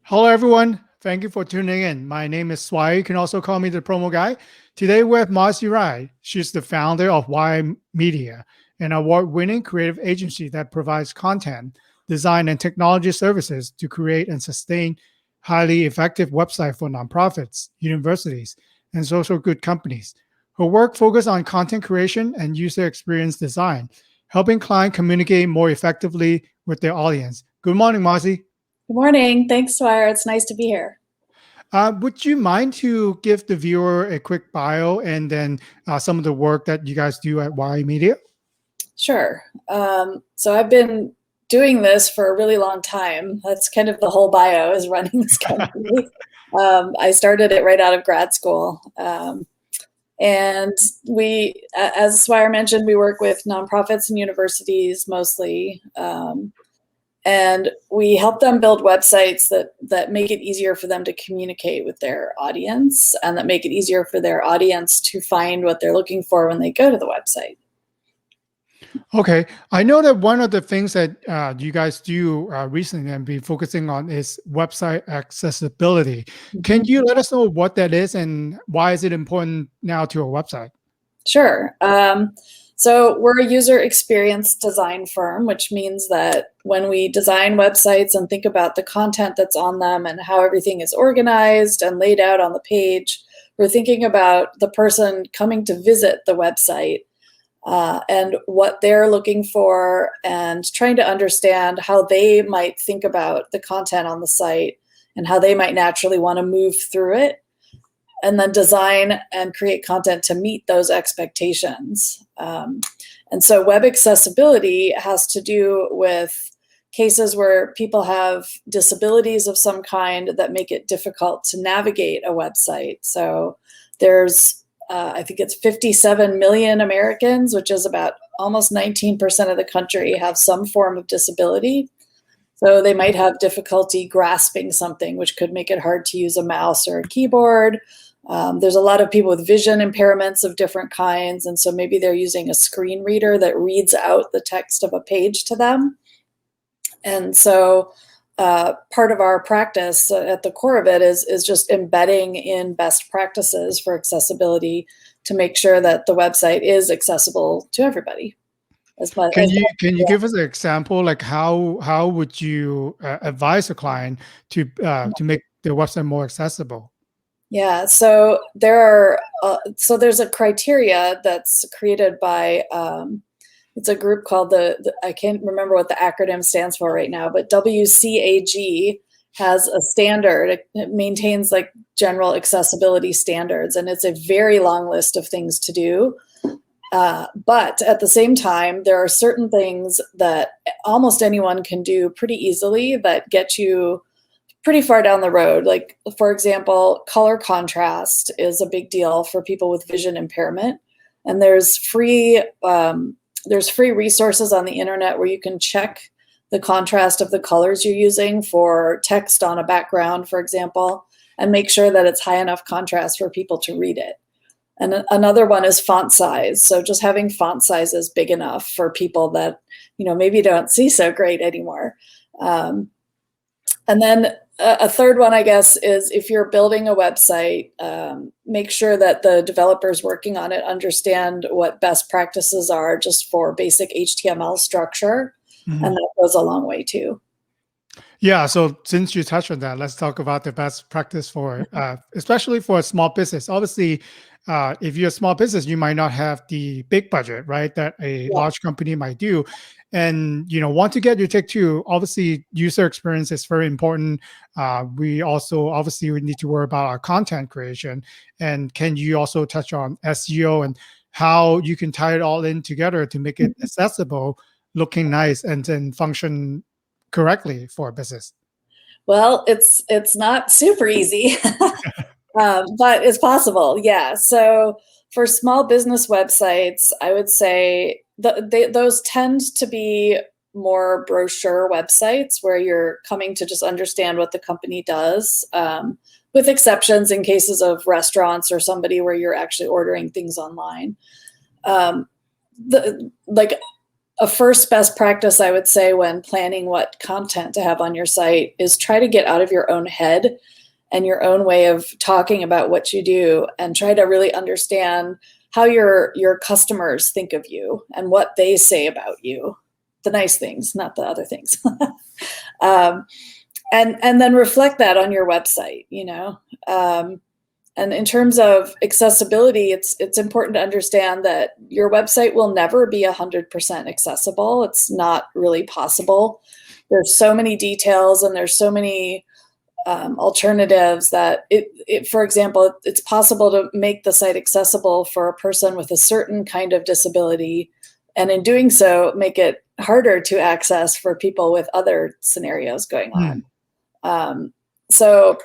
Hello, everyone. Thank you for tuning in. My name is Swai. You can also call me the promo guy. Today, we have Marcy Rye. She's the founder of Y Media, an award-winning creative agency that provides content, design, and technology services to create and sustain highly effective websites for nonprofits, universities, and social good companies. Her work focuses on content creation and user experience design, helping clients communicate more effectively with their audience. Good morning, Marcy. Good morning. Thanks, Swire. It's nice to be here. Would you mind to give the viewer a quick bio and then some of the work that you guys do at Y Media? Sure. So I've been doing this for a really long time. That's kind of the whole bio, is running this company. I started it right out of grad school. And we, as Swire mentioned, we work with nonprofits and universities mostly. And we help them build websites that make it easier for them to communicate with their audience, and that make it easier for their audience to find what they're looking for when they go to the website. Okay. I know that one of the things that you guys do recently and been focusing on is website accessibility. Can you let us know what that is and why is it important now to a website? Sure. So we're a user experience design firm, which means that when we design websites and think about the content that's on them and how everything is organized and laid out on the page, we're thinking about the person coming to visit the website and what they're looking for, and trying to understand how they might think about the content on the site and how they might naturally want to move through it, and then design and create content to meet those expectations. And so web accessibility has to do with cases where people have disabilities of some kind that make it difficult to navigate a website. So there's, I think it's 57 million Americans, which is about almost 19% of the country, have some form of disability. So they might have difficulty grasping something, which could make it hard to use a mouse or a keyboard. There's a lot of people with vision impairments of different kinds, and so maybe they're using a screen reader that reads out the text of a page to them. And so part of our practice at the core of it is just embedding in best practices for accessibility to make sure that the website is accessible to everybody. Can you give us an example, like how would you advise a client to make their website more accessible? Yeah, so there's a criteria that's created by it's a group called I can't remember what the acronym stands for right now, but WCAG has a standard. It maintains like general accessibility standards, and it's a very long list of things to do. But at the same time, there are certain things that almost anyone can do pretty easily that get you pretty far down the road. Like, for example, color contrast is a big deal for people with vision impairment. And there's free resources on the internet where you can check the contrast of the colors you're using for text on a background, for example, and make sure that it's high enough contrast for people to read it. And another one is font size. So just having font sizes big enough for people that, maybe don't see so great anymore. And then a third one, I guess, is if you're building a website, make sure that the developers working on it understand what best practices are just for basic HTML structure. Mm-hmm. And that goes a long way too. Yeah, so since you touched on that, let's talk about the best practice for, especially for a small business. Obviously, if you're a small business, you might not have the big budget, right, that a large company might do. And, want to get your take too. Obviously, user experience is very important. We also, obviously, we need to worry about our content creation. And can you also touch on SEO and how you can tie it all in together to make it accessible, looking nice, and then function correctly for a business? Well, it's not super easy, but it's possible. Yeah. So for small business websites, I would say those tend to be more brochure websites where you're coming to just understand what the company does, with exceptions in cases of restaurants or somebody where you're actually ordering things online. a first best practice, I would say, when planning what content to have on your site is try to get out of your own head and your own way of talking about what you do, and try to really understand how your customers think of you and what they say about you. The nice things, not the other things. And then reflect that on your website, you know. And in terms of accessibility, it's important to understand that your website will never be 100% accessible. It's not really possible. There's so many details and there's so many alternatives that for example, it's possible to make the site accessible for a person with a certain kind of disability, and in doing so, make it harder to access for people with other scenarios going on. So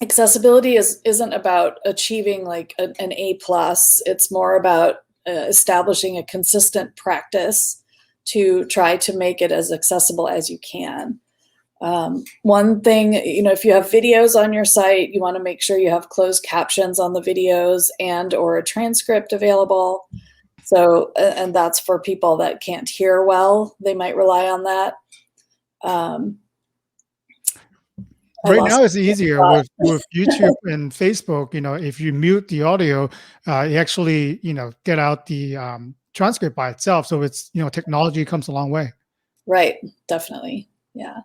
accessibility isn't about achieving like an A+. It's more about establishing a consistent practice to try to make it as accessible as you can. One thing, you know, if you have videos on your site, you want to make sure you have closed captions on the videos and or a transcript available. So, and that's for people that can't hear well, they might rely on that. Right now it's easier with YouTube and Facebook. You know, if you mute the audio, you actually, you know, get out the transcript by itself. So it's, you know, technology comes a long way. Right, definitely. Yeah.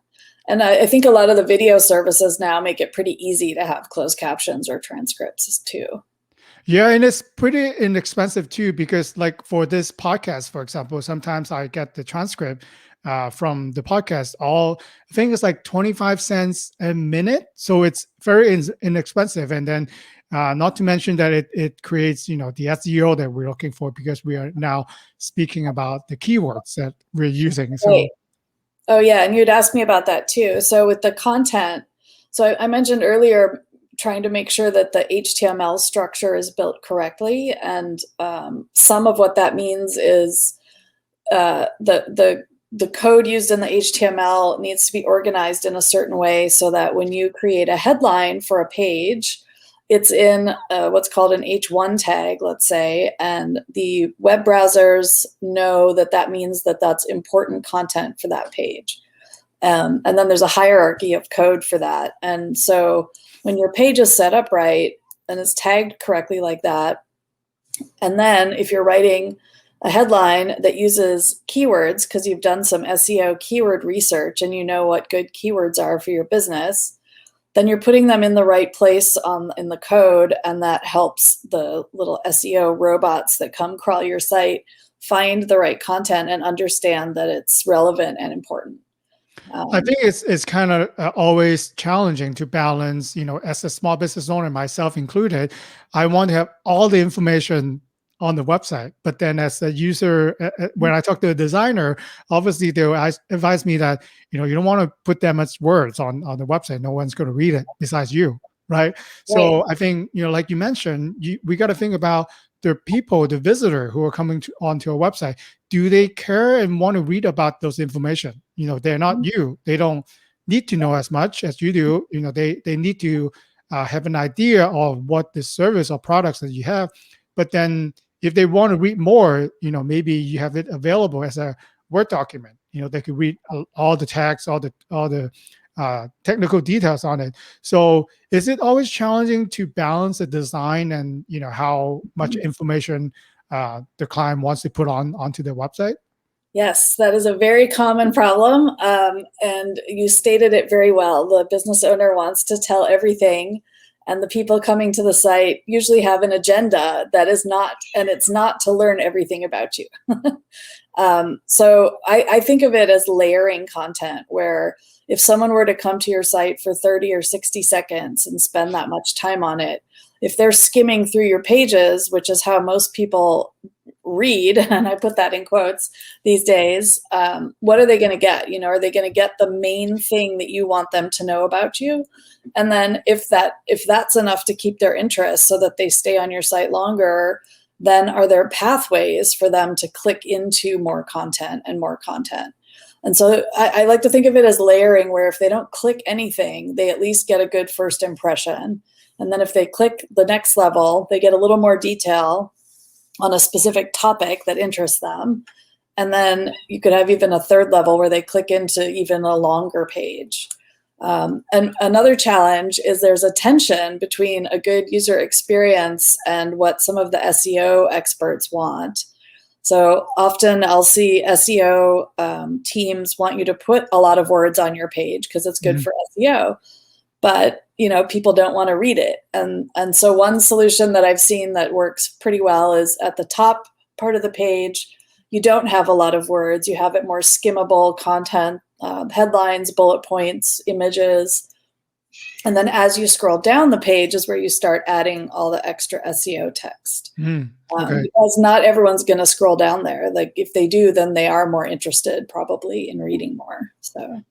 And I think a lot of the video services now make it pretty easy to have closed captions or transcripts too. Yeah, and it's pretty inexpensive too, because like for this podcast, for example, sometimes I get the transcript from the podcast. I think it's like 25 cents a minute, so it's very inexpensive. And then, not to mention that it creates, you know, the SEO that we're looking for, because we are now speaking about the keywords that we're using. So. Right. Oh yeah, and you'd ask me about that too. So with the content, so I mentioned earlier, trying to make sure that the HTML structure is built correctly, and some of what that means is the code used in the HTML needs to be organized in a certain way so that when you create a headline for a page, it's in what's called an H1 tag, let's say, and the web browsers know that that means that that's important content for that page. And then there's a hierarchy of code for that. And so when your page is set up right and is tagged correctly like that, and then if you're writing a headline that uses keywords because you've done some SEO keyword research and you know what good keywords are for your business, then you're putting them in the right place in the code, and that helps the little SEO robots that come crawl your site find the right content and understand that it's relevant and important. I think it's kind of always challenging to balance, you know, as a small business owner, myself included. I want to have all the information on the website, but then as a user, when I talk to a designer, obviously they'll advise me that, you know, you don't want to put that much words on the website. No one's going to read it besides you, right? So I think, you know, like you mentioned, we got to think about the people, the visitor who are coming onto a website. Do they care and want to read about those information? You know, they're not you. They don't need to know as much as you do. You know, they need to have an idea of what the service or products that you have. But then if they want to read more, you know, maybe you have it available as a Word document. You know, they could read all the text, all the technical details on it. So is it always challenging to balance the design and, you know, how much information the client wants to put onto their website? Yes, that is a very common problem. And you stated it very well. The business owner wants to tell everything, and the people coming to the site usually have an agenda that is not, and it's not to learn everything about you. So I think of it as layering content, where if someone were to come to your site for 30 or 60 seconds and spend that much time on it, if they're skimming through your pages, which is how most people read, and I put that in quotes these days, what are they going to get? You know, are they going to get the main thing that you want them to know about you? And then if that's enough to keep their interest so that they stay on your site longer, then are there pathways for them to click into more content and more content? And so I like to think of it as layering, where if they don't click anything, they at least get a good first impression. And then if they click the next level, they get a little more detail on a specific topic that interests them. And then you could have even a third level where they click into even a longer page. And another challenge is there's a tension between a good user experience and what some of the SEO experts want. So often I'll see SEO teams want you to put a lot of words on your page because it's good Mhm. for SEO, but people don't want to read it. And so one solution that I've seen that works pretty well is at the top part of the page, you don't have a lot of words. You have it more skimmable content, headlines, bullet points, images. And then as you scroll down the page is where you start adding all the extra SEO text. Okay. Because not everyone's going to scroll down there. Like if they do, then they are more interested probably in reading more. So.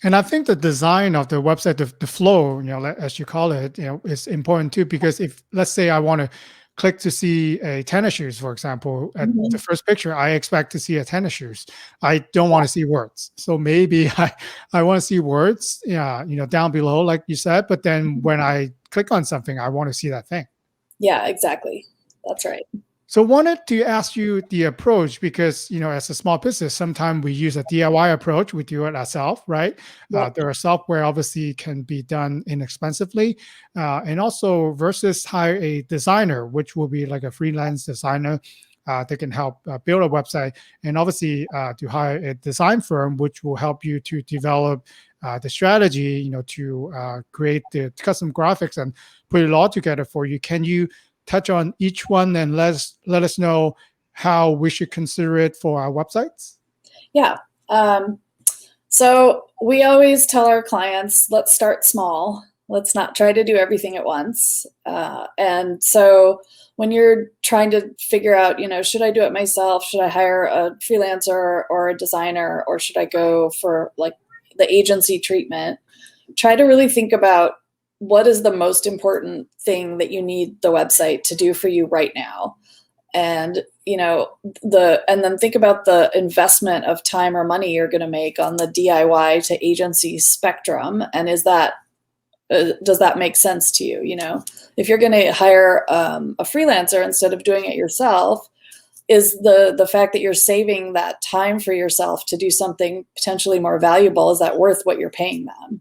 And I think the design of the website, the flow, as you call it, is important too. Because if, let's say, I want to click to see a tennis shoes, for example, at the first picture, I expect to see a tennis shoes. I don't want to see words. So maybe I want to see words, down below, like you said. But then when I click on something, I want to see that thing. Yeah, exactly. That's right. So wanted to ask you the approach because, as a small business, sometimes we use a DIY approach. We do it ourselves, right? Yep. There are software obviously can be done inexpensively. And also versus hire a designer, which will be like a freelance designer that can help build a website. And obviously to hire a design firm, which will help you to develop the strategy, to create the custom graphics and put it all together for you. Can you touch on each one and let us know how we should consider it for our websites? Yeah. So we always tell our clients, let's start small. Let's not try to do everything at once. And so when you're trying to figure out, should I do it myself? Should I hire a freelancer or a designer, or should I go for like the agency treatment? Try to really think about what is the most important thing that you need the website to do for you right now. And, and then think about the investment of time or money you're going to make on the DIY to agency spectrum. And does that make sense to you? If you're going to hire a freelancer instead of doing it yourself, is the fact that you're saving that time for yourself to do something potentially more valuable, is that worth what you're paying them?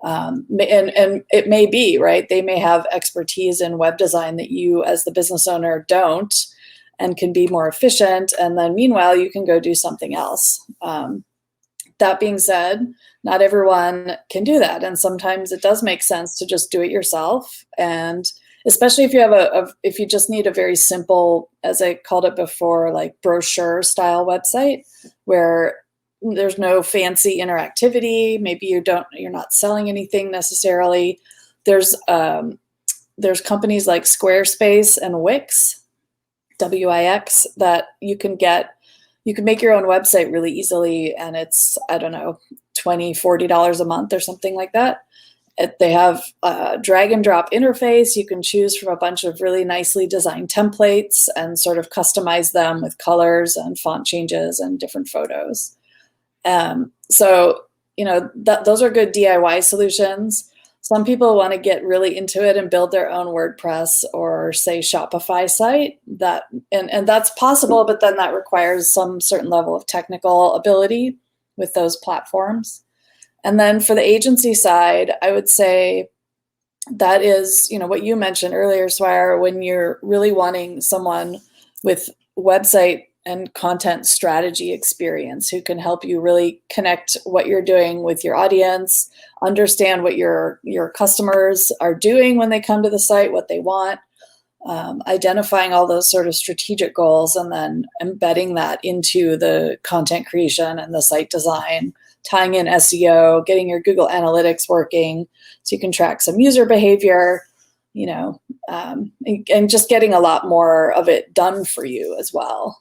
And it may be, right? They may have expertise in web design that you as the business owner don't, and can be more efficient. And then meanwhile, you can go do something else. That being said, not everyone can do that. And sometimes it does make sense to just do it yourself. And especially if you have if you just need a very simple, as I called it before, like brochure style website where there's no fancy interactivity. Maybe you're not selling anything necessarily. There's companies like Squarespace and Wix, WIX, that you can make your own website really easily. And it's, I don't know, $20, $40 a month or something like that. They have a drag and drop interface. You can choose from a bunch of really nicely designed templates and sort of customize them with colors and font changes and different photos. So, those are good DIY solutions. Some people want to get really into it and build their own WordPress or say Shopify site, and that's possible, but then that requires some certain level of technical ability with those platforms. And then for the agency side, I would say that is, what you mentioned earlier, Swire, when you're really wanting someone with website and content strategy experience who can help you really connect what you're doing with your audience, understand what your customers are doing when they come to the site, what they want, identifying all those sort of strategic goals, and then embedding that into the content creation and the site design, tying in SEO, getting your Google Analytics working so you can track some user behavior, and just getting a lot more of it done for you as well.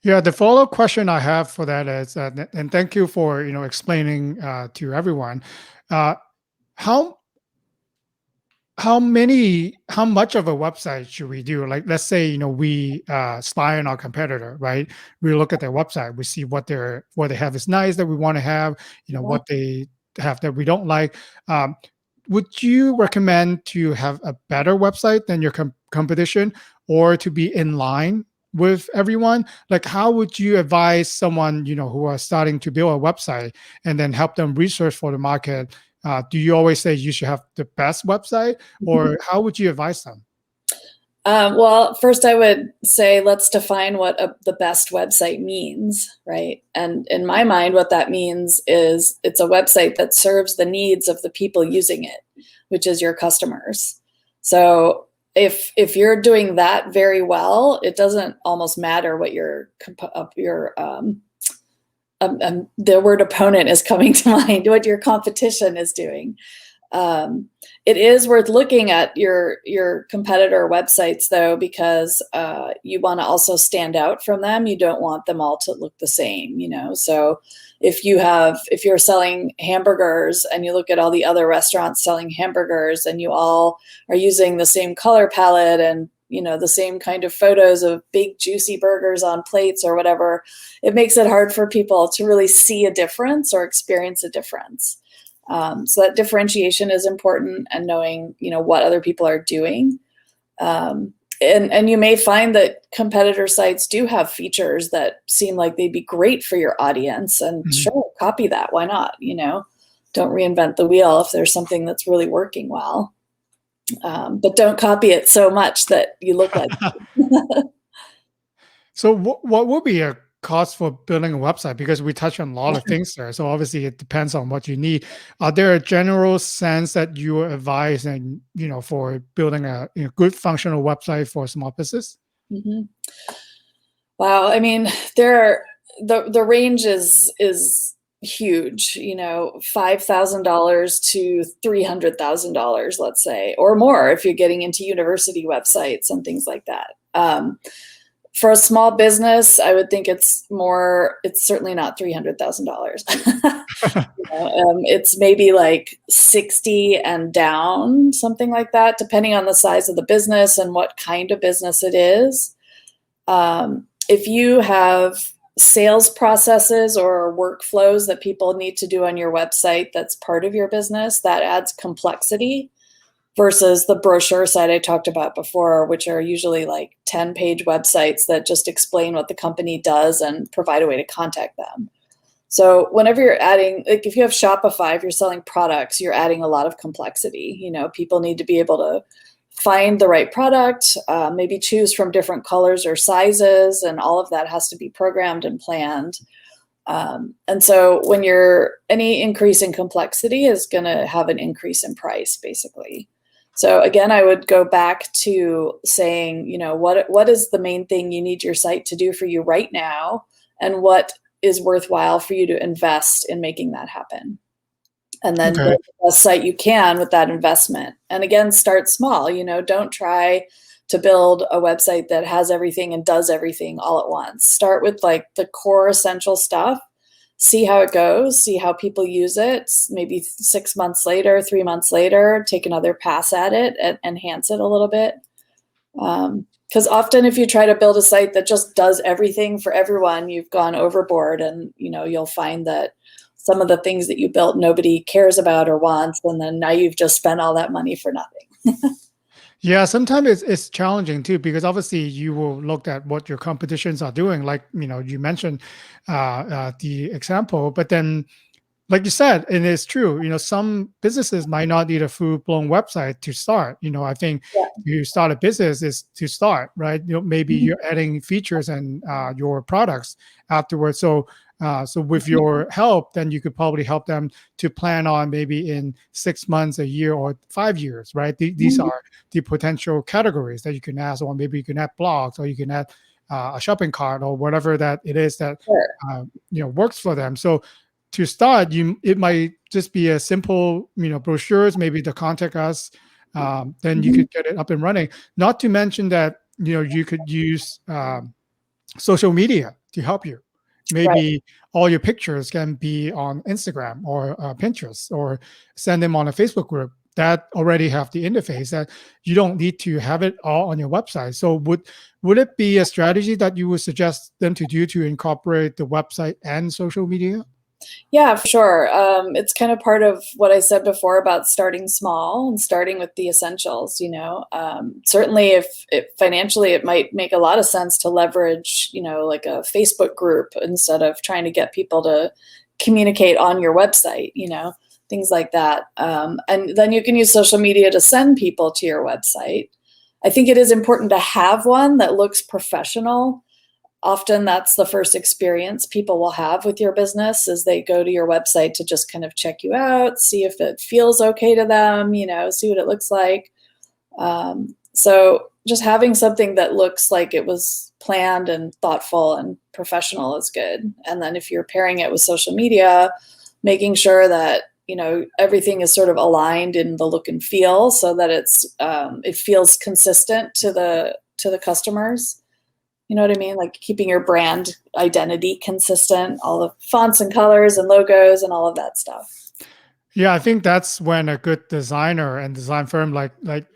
Yeah, the follow-up question I have for that is, and thank you for explaining to everyone, how much of a website should we do? Like, let's say we spy on our competitor, right? We look at their website, we see what they have is nice that we want to have, what they have that we don't like. Would you recommend to have a better website than your competition, or to be in line with everyone? Like, how would you advise someone, who are starting to build a website and then help them research for the market? Do you always say you should have the best website, or how would you advise them? Well, first I would say let's define what the best website means, right? And in my mind, what that means is it's a website that serves the needs of the people using it, which is your customers. So if you're doing that very well, it doesn't almost matter what the word opponent is coming to mind, what your competition is doing. It is worth looking at your competitor websites, though, because you want to also stand out from them. You don't want them all to look the same, So if you're selling hamburgers and you look at all the other restaurants selling hamburgers and you all are using the same color palette and the same kind of photos of big juicy burgers on plates or whatever, it makes it hard for people to really see a difference or experience a difference. So that differentiation is important, and knowing, what other people are doing. And you may find that competitor sites do have features that seem like they'd be great for your audience, and sure, copy that. Why not? Don't reinvent the wheel if there's something that's really working well. But don't copy it so much that you look like. So what would be a cost for building a website? Because we touch on a lot of things there. So obviously it depends on what you need. Are there a general sense that you advise and, for building a good functional website for a small business? Mm-hmm. Wow. I mean, the range is huge, $5,000 to $300,000, let's say, or more if you're getting into university websites and things like that. For a small business, I would think it's certainly not $300,000. It's maybe like 60 and down, something like that, depending on the size of the business and what kind of business it is. If you have sales processes or workflows that people need to do on your website that's part of your business, that adds complexity. Versus the brochure site I talked about before, which are usually like 10-page websites that just explain what the company does and provide a way to contact them. So whenever you're adding, like if you have Shopify, if you're selling products, you're adding a lot of complexity. People need to be able to find the right product, maybe choose from different colors or sizes, and all of that has to be programmed and planned. And so any increase in complexity is going to have an increase in price, basically. So again, I would go back to saying, what is the main thing you need your site to do for you right now, and what is worthwhile for you to invest in making that happen. And then build the best site you can with that investment. And again, start small. Don't try to build a website that has everything and does everything all at once. Start with like the core essential stuff. See how it goes, see how people use it. Maybe 6 months later, 3 months later, take another pass at it and enhance it a little bit. Because often if you try to build a site that just does everything for everyone, you've gone overboard, and you'll find that some of the things that you built nobody cares about or wants, and then now you've just spent all that money for nothing. Yeah, sometimes it's challenging too, because obviously you will look at what your competitions are doing. Like, you mentioned the example, but then, like you said, and it's true, some businesses might not need a full-blown website to start. I think you start a business is to start, right? Maybe you're adding features and your products afterwards. So with your help, then you could probably help them to plan on maybe in 6 months, a year, or 5 years, right? These are the potential categories that you can add, or maybe you can add blogs, or you can add a shopping cart, or whatever that it is that works for them. So to start, it might just be a simple, brochures, maybe to contact us. Then you could get it up and running. Not to mention that you could use social media to help you. Maybe all your pictures can be on Instagram or Pinterest, or send them on a Facebook group that already have the interface, that you don't need to have it all on your website. So would it be a strategy that you would suggest them to do to incorporate the website and social media? Yeah, for sure. It's kind of part of what I said before about starting small and starting with the essentials. Certainly, if financially, it might make a lot of sense to leverage, like a Facebook group instead of trying to get people to communicate on your website. Things like that. And then you can use social media to send people to your website. I think it is important to have one that looks professional. Often that's the first experience people will have with your business is they go to your website to just kind of check you out, see if it feels okay to them, see what it looks like. So just having something that looks like it was planned and thoughtful and professional is good. And then if you're pairing it with social media, making sure that everything is sort of aligned in the look and feel so that it feels consistent to the customers. You know what I mean? Like keeping your brand identity consistent, all the fonts and colors and logos and all of that stuff. Yeah, I think that's when a good designer and design firm like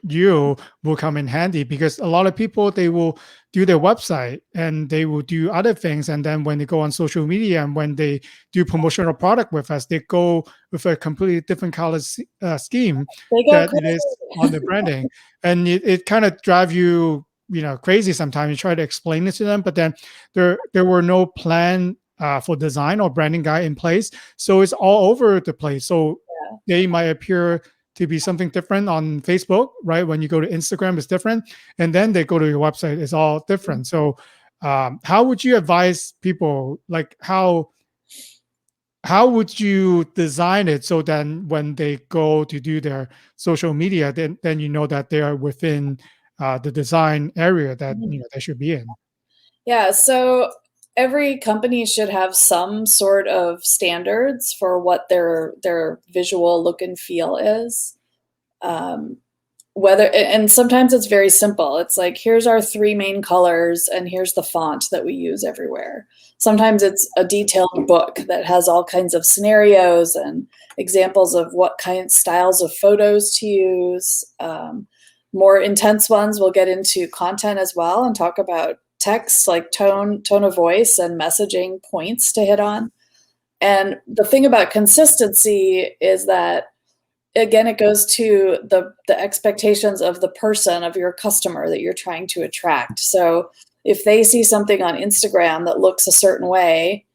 you will come in handy, because a lot of people, they will do their website and they will do other things, and then when they go on social media and when they do promotional product with us, they go with a completely different color scheme They go that it crazy. is on the branding, and it kind of drive you crazy sometimes. You try to explain it to them, but then there were no plan for design or branding guide in place, so it's all over the place. So they might appear to be something different on Facebook, right? When you go to Instagram, it's different, and then they go to your website, it's all different. So how would you advise people, like how would you design it so then when they go to do their social media, then that they are within the design area that they should be in? Yeah, so every company should have some sort of standards for what their visual look and feel is. Um, and sometimes it's very simple. It's like, here's our three main colors and here's the font that we use everywhere. Sometimes it's a detailed book that has all kinds of scenarios and examples of what kind of styles of photos to use. More intense ones will get into content as well and talk about text, like tone of voice and messaging points to hit on. And the thing about consistency is that, again, it goes to the expectations of the person, of your customer that you're trying to attract. So if they see something on Instagram that looks a certain way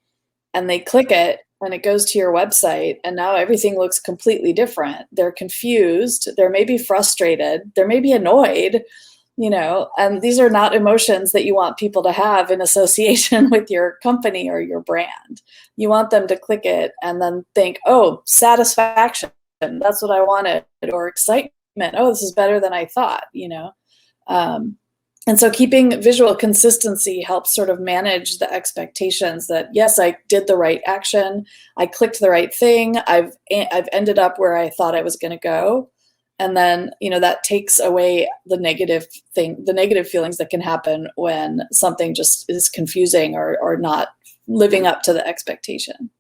and they click it and it goes to your website and now everything looks completely different, they're confused, they're maybe frustrated, they're maybe annoyed, and these are not emotions that you want people to have in association with your company or your brand. You want them to click it and then think, oh, satisfaction, that's what I wanted, or excitement, oh, this is better than I thought. And so keeping visual consistency helps sort of manage the expectations that, yes, I did the right action, I clicked the right thing, I've ended up where I thought I was going to go. And then, that takes away the negative feelings that can happen when something just is confusing or not living up to the expectation.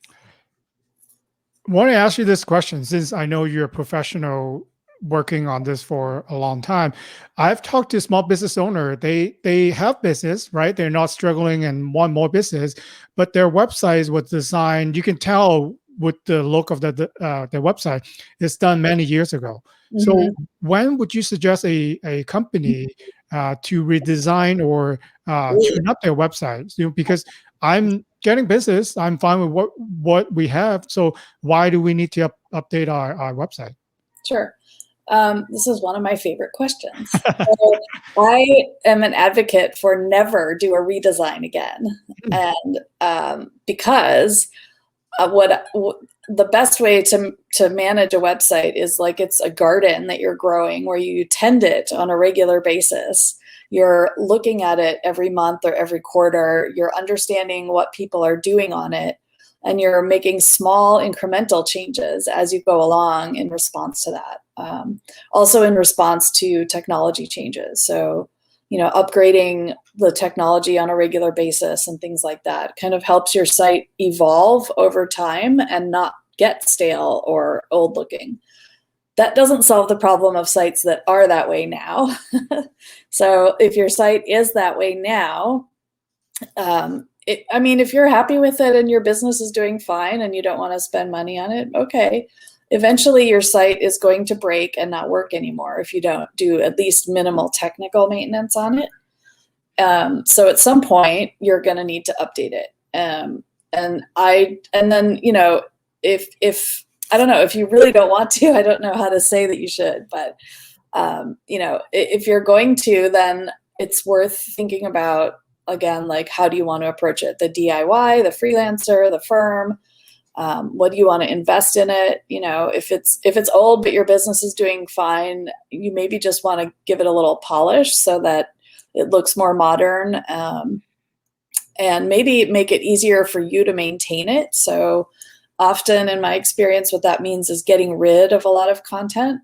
I want to ask you this question, since I know you're a professional working on this for a long time. I've talked to small business owner. They have business, right? They're not struggling and want more business, but their website was designed. You can tell with the look of their website, it's done many years ago. So when would you suggest a company to redesign or tune up their websites? Because I'm getting business, I'm fine with what we have. So why do we need to update our website? Sure. This is one of my favorite questions. So I am an advocate for never do a redesign again. And because the best way to manage a website is like it's a garden that you're growing, where you tend it on a regular basis. You're looking at it every month or every quarter. You're understanding what people are doing on it, and you're making small incremental changes as you go along in response to that. Also in response to technology changes. So, upgrading the technology on a regular basis and things like that kind of helps your site evolve over time and not get stale or old looking. That doesn't solve the problem of sites that are that way now. So if your site is that way now, I mean, if you're happy with it and your business is doing fine and you don't want to spend money on it, okay. Eventually your site is going to break and not work anymore if you don't do at least minimal technical maintenance on it. So at some point you're going to need to update it. And then, you know, if I don't know, if you really don't want to, I don't know how to say that you should, but you know, if you're going to, then it's worth thinking about, again, like, how do you want to approach it? The DIY, the freelancer, the firm, what do you want to invest in it? You know, if it's old, but your business is doing fine, you maybe just want to give it a little polish so that it looks more modern, and maybe make it easier for you to maintain it. So often in my experience, what that means is getting rid of a lot of content.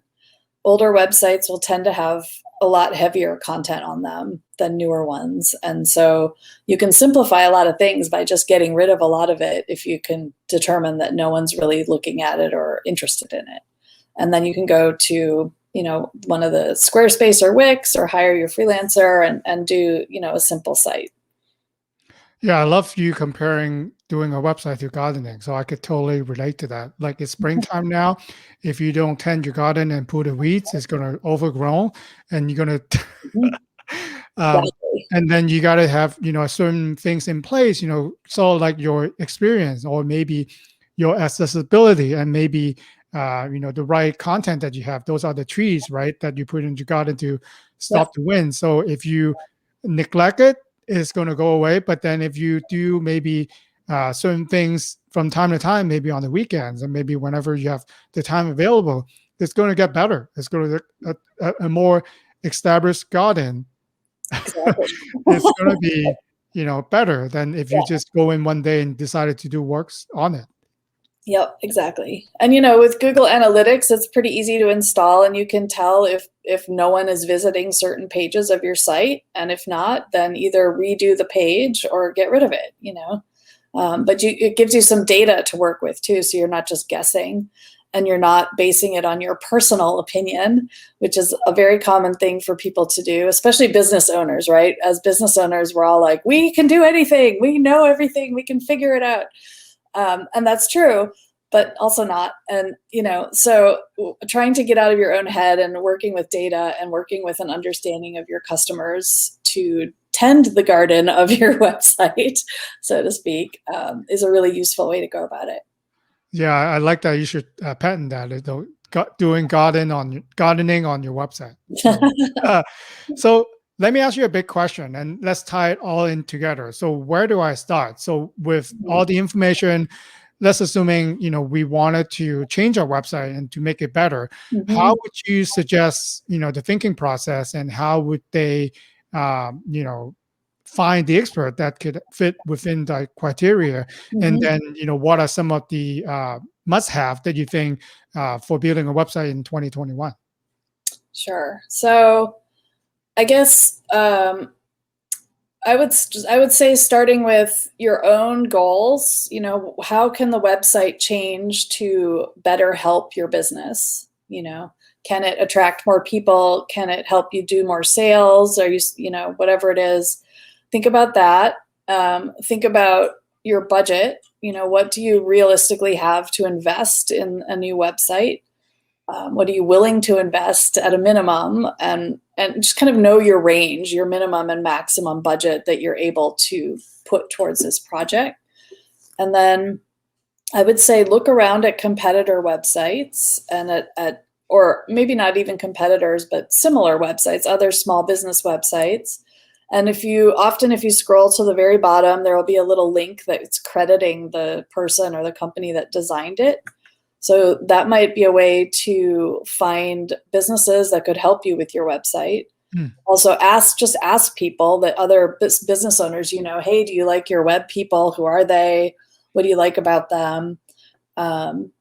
Older websites will tend to have a lot heavier content on them than newer ones. And so you can simplify a lot of things by just getting rid of a lot of it if you can determine that no one's really looking at it or interested in it. And then you can go to, you know, one of the Squarespace or Wix, or hire your freelancer and do, you know, a simple site. Yeah, I love you comparing doing a website to gardening. So I could totally relate to that. Like it's springtime now. If you don't tend your garden and pull the weeds, it's gonna overgrown and you're gonna Mhm. um Exactly. and then you gotta have, you know, certain things in place, you know, so like your experience or maybe your accessibility and maybe you know, the right content that you have. Those are the trees, right? That you put in your garden to Yep. stop the wind. So if you neglect it, it's going to go away. But then if you do maybe certain things from time to time, maybe on the weekends and maybe whenever you have the time available, it's going to get better. It's going to a more established garden. Exactly. It's going to be, you know, better than if you Yeah. just go in one day and decided to do works on it. Yep, exactly. And you know, with Google Analytics, it's pretty easy to install, and you can tell if no one is visiting certain pages of your site, and if not, then either redo the page or get rid of it, you know. But it gives you some data to work with too, so you're not just guessing, and you're not basing it on your personal opinion, which is a very common thing for people to do, especially business owners, right? As business owners, we're all like, we can do anything, we know everything, we can figure it out. And that's true, but also not. And, you know, so trying to get out of your own head and working with data and working with an understanding of your customers to tend the garden of your website, so to speak, is a really useful way to go about it. Yeah, I like that. You should patent that. Doing gardening on your website. So, uh, so let me ask you a big question, and let's tie it all in together. So, where do I start? So, with all the information, let's assuming you know we wanted to change our website and to make it better. How Mhm. would you suggest you know the thinking process, and how would they, you know, find the expert that could fit within the criteria? And Mhm. then, you know, what are some of the must-have that you think for building a website in 2021? Sure. So I guess I would say, starting with your own goals, you know, how can the website change to better help your business? You know, can it attract more people? Can it help you do more sales? Or you know, whatever it is, think about that. Think about your budget. You know, what do you realistically have to invest in a new website? What are you willing to invest at a minimum, and just kind of know your range, your minimum and maximum budget that you're able to put towards this project. And then I would say look around at competitor websites and at or maybe not even competitors, but similar websites, other small business websites. And if you scroll to the very bottom, there will be a little link that's crediting the person or the company that designed it. So that might be a way to find businesses that could help you with your website. Hmm. Also, just ask people, that other business owners, you know, hey, do you like your web people? Who are they? What do you like about them? Um,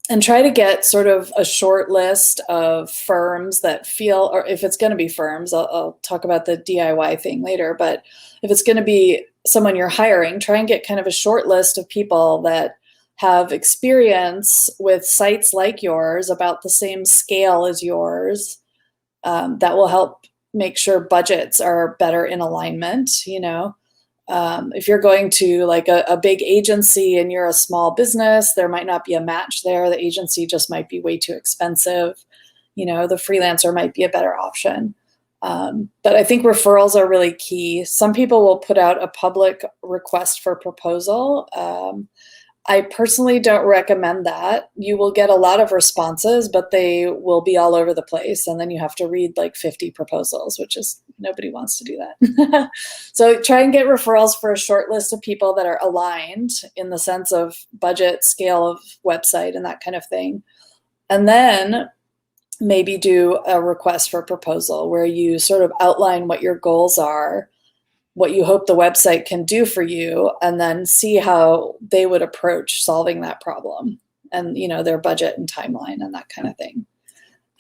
and try to get sort of a short list of firms that feel, or if it's going to be firms, I'll talk about the DIY thing later, but if it's going to be someone you're hiring, try and get kind of a short list of people that have experience with sites like yours, about the same scale as yours, that will help make sure budgets are better in alignment, you know. If you're going to like a big agency and you're a small business, there might not be a match there. The agency just might be way too expensive. The freelancer might be a better option. But I think referrals are really key. Some people will put out a public request for proposal. I personally don't recommend that. You will get a lot of responses, but they will be all over the place. And then you have to read like 50 proposals, which is nobody wants to do that. So try and get referrals for a short list of people that are aligned in the sense of budget, scale of website, and that kind of thing. And then maybe do a request for proposal where you sort of outline what your goals are, what you hope the website can do for you, and then see how they would approach solving that problem and, their budget and timeline and that kind of thing.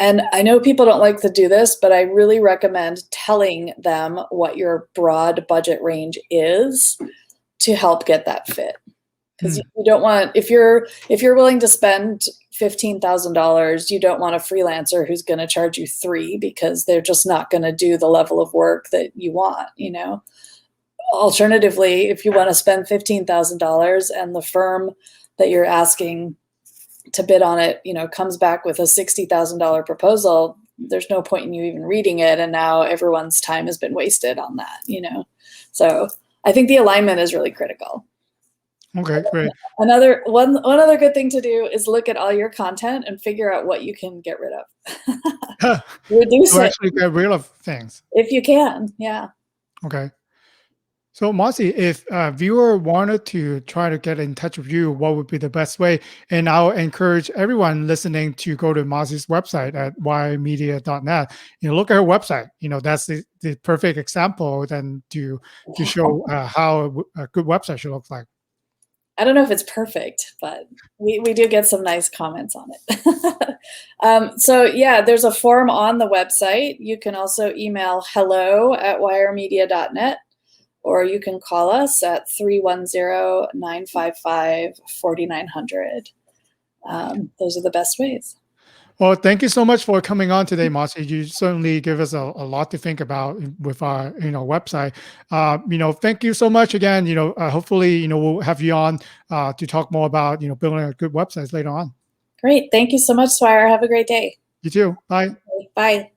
And I know people don't like to do this, but I really recommend telling them what your broad budget range is to help get that fit. Because you don't want, if you're willing to spend $15,000, you don't want a freelancer who's going to charge you $3,000 because they're just not going to do the level of work that you want, Alternatively, if you want to spend $15,000 and the firm that you're asking to bid on it, comes back with a $60,000 proposal, there's no point in you even reading it. And now everyone's time has been wasted on that, So I think the alignment is really critical. Okay, great. One other good thing to do is look at all your content and figure out what you can get rid of. Reduce to it. actually get rid of things. If you can, yeah. Okay. So Marcy, if a viewer wanted to try to get in touch with you, what would be the best way? And I'll encourage everyone listening to go to Marcy's website at wiremedia.net. Look at her website. That's the perfect example then to show how a good website should look like. I don't know if it's perfect, but we do get some nice comments on it. So yeah, there's a form on the website. You can also email hello@wiremedia.net, or you can call us at 310-955-4900. Those are the best ways. Well, thank you so much for coming on today, Marcy. You certainly give us a lot to think about with our, website. Thank you so much again. Hopefully, we'll have you on to talk more about, building a good websites later on. Great. Thank you so much, Swire. Have a great day. You too. Bye. Bye.